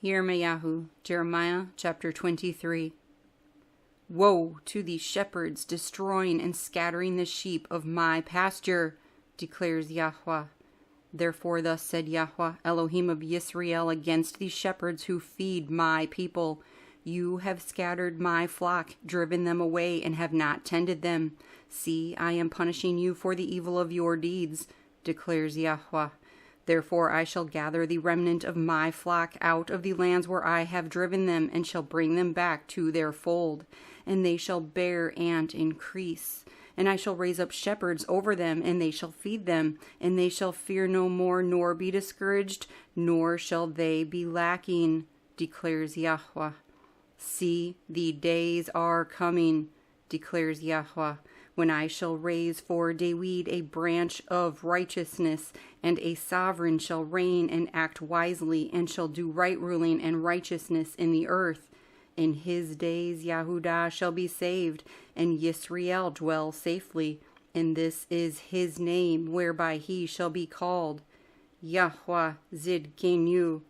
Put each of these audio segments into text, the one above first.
Yirmeyahu, Jeremiah chapter 23. Woe to these shepherds, destroying and scattering the sheep of my pasture, declares Yahuah. Therefore thus said Yahuah, Elohim of Yisrael, against these shepherds who feed my people. You have scattered my flock, driven them away, and have not tended them. See, I am punishing you for the evil of your deeds, declares Yahuah. Therefore I shall gather the remnant of my flock out of the lands where I have driven them, and shall bring them back to their fold, and they shall bear and increase. And I shall raise up shepherds over them, and they shall feed them, and they shall fear no more, nor be discouraged, nor shall they be lacking, declares Yahuah. See, the days are coming, declares Yahuah, when I shall raise for David a branch of righteousness, and a sovereign shall reign and act wisely, and shall do right ruling and righteousness in the earth. In his days Yahudah shall be saved, and Yisrael dwell safely, and this is his name, whereby he shall be called Yahuah Zidkenu.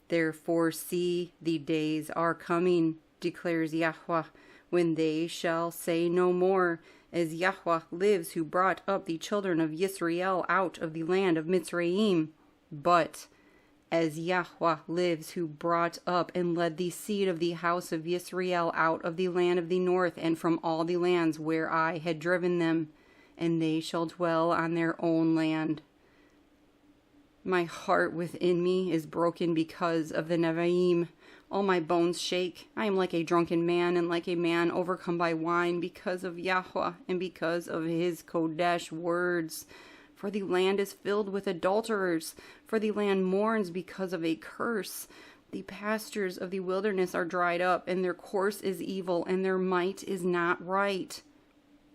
Therefore see, the days are coming, declares Yahuah, when they shall say no more, as Yahuah lives, who brought up the children of Yisrael out of the land of Mitzrayim, but as Yahuah lives, who brought up and led the seed of the house of Yisrael out of the land of the north, and from all the lands where I had driven them, and they shall dwell on their own land. My heart within me is broken because of the Nevi'im. All my bones shake. I am like a drunken man, and like a man overcome by wine, because of Yahuah and because of his Kodesh words. For the land is filled with adulterers, for the land mourns because of a curse. The pastures of the wilderness are dried up, and their course is evil, and their might is not right.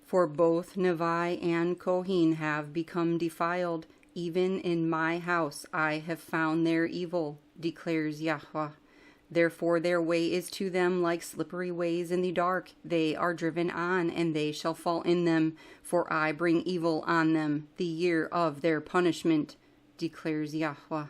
For both Nevi and Kohen have become defiled. Even in my house I have found their evil, declares Yahuah. Therefore their way is to them like slippery ways in the dark. They are driven on, and they shall fall in them. For I bring evil on them, the year of their punishment, declares Yahuah.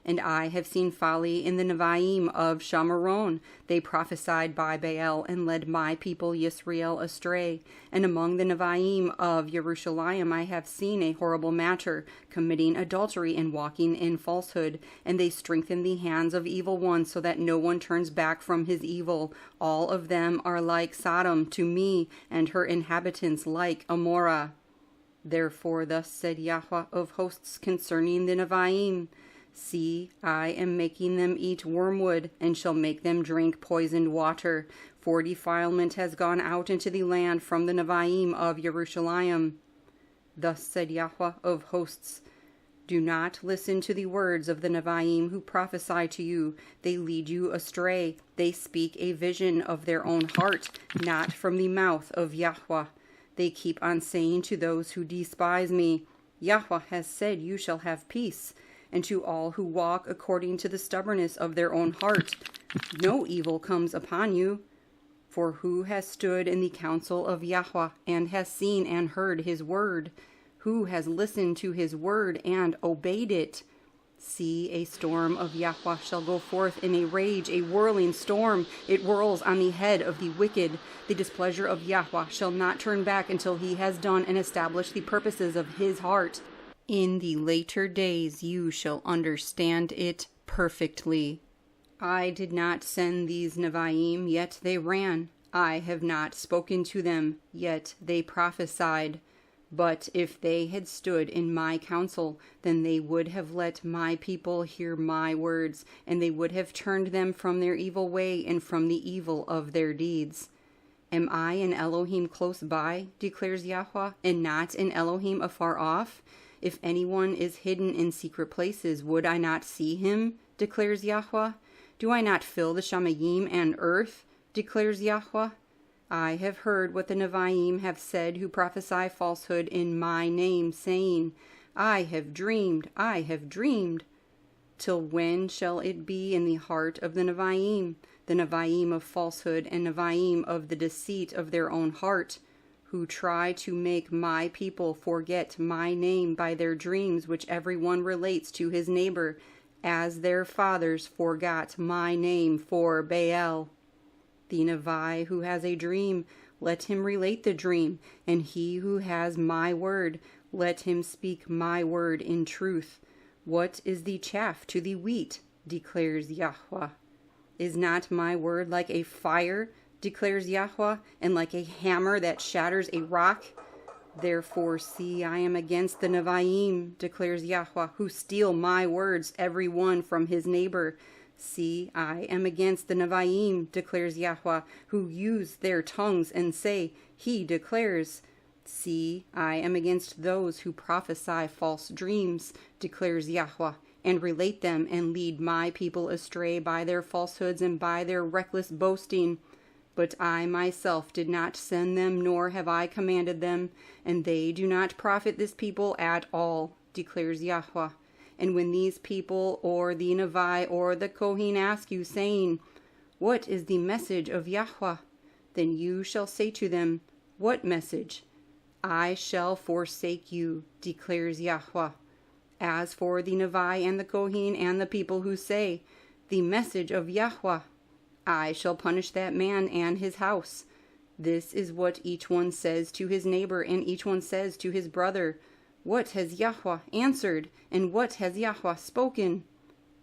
And I have seen folly in the Nevi'im of Shamaron. They prophesied by Baal, and led my people Yisrael astray. And among the Nevi'im of Yerushalayim I have seen a horrible matter, committing adultery and walking in falsehood. And they strengthen the hands of evil ones, so that no one turns back from his evil. All of them are like Sodom to me, and her inhabitants like Amorah. Therefore thus said Yahuah of hosts concerning the Nevi'im, See, I am making them eat wormwood, and shall make them drink poisoned water, for defilement has gone out into the land from the Nevi'im of Yerushalayim. Thus said Yahuah of hosts, Do not listen to the words of the Nevi'im who prophesy to you. They lead you astray. They speak a vision of their own heart, not from the mouth of Yahuah. They keep on saying to those who despise me, Yahuah has said you shall have peace. And to all who walk according to the stubbornness of their own heart, no evil comes upon you. For who has stood in the counsel of Yahuah, and has seen and heard his word? Who has listened to his word and obeyed it? See, a storm of Yahuah shall go forth in a rage, a whirling storm. It whirls on the head of the wicked. The displeasure of Yahuah shall not turn back until he has done and established the purposes of his heart. In the later days you shall understand it perfectly. I did not send these Nevi'im, yet they ran. I have not spoken to them, yet they prophesied. But if they had stood in my counsel, then they would have let my people hear my words, and they would have turned them from their evil way and from the evil of their deeds. Am I an Elohim close by, declares Yahuah, and not an Elohim afar off? If anyone is hidden in secret places, would I not see him, declares Yahuah? Do I not fill the Shamayim and earth, declares Yahuah? I have heard what the Nevi'im have said who prophesy falsehood in my name, saying, I have dreamed, I have dreamed. Till when shall it be in the heart of the Nevi'im of falsehood, and Nevi'im of the deceit of their own heart, who try to make my people forget my name by their dreams, which everyone relates to his neighbor, as their fathers forgot my name for Baal. The Nevi who has a dream, let him relate the dream, and he who has my word, let him speak my word in truth. What is the chaff to the wheat, declares Yahuah. Is not my word like a fire, declares Yahuah, and like a hammer that shatters a rock? Therefore, see, I am against the Nevi'im, declares Yahuah, who steal my words, every one from his neighbor. See, I am against the Nevi'im, declares Yahuah, who use their tongues and say, he declares. See, I am against those who prophesy false dreams, declares Yahuah, and relate them and lead my people astray by their falsehoods and by their reckless boasting. But I myself did not send them, nor have I commanded them, and they do not profit this people at all, declares Yahuah. And when these people, or the Nevi, or the Kohen ask you, saying, what is the message of Yahuah? Then you shall say to them, what message? I shall forsake you, declares Yahuah. As for the Nevi and the Kohen and the people who say, the message of Yahuah, I shall punish that man and his house. This is what each one says to his neighbor, and each one says to his brother. What has Yahuah answered, and what has Yahuah spoken?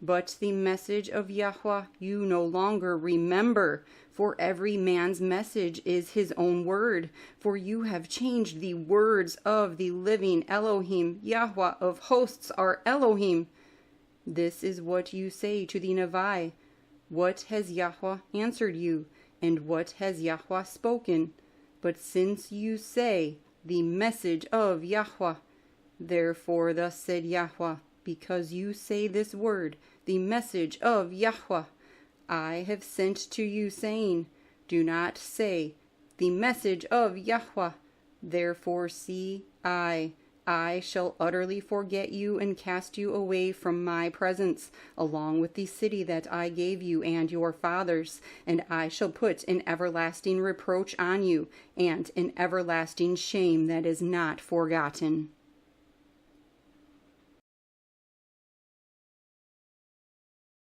But the message of Yahuah you no longer remember, for every man's message is his own word. For you have changed the words of the living Elohim. Yahuah of hosts are Elohim. This is what you say to the Nevi. What has Yahuah answered you, and what has Yahuah spoken? But since you say, the message of Yahuah, therefore thus said Yahuah, because you say this word, the message of Yahuah, I have sent to you, saying, do not say, the message of Yahuah. Therefore see, I shall utterly forget you and cast you away from my presence, along with the city that I gave you and your fathers, and I shall put an everlasting reproach on you, and an everlasting shame that is not forgotten.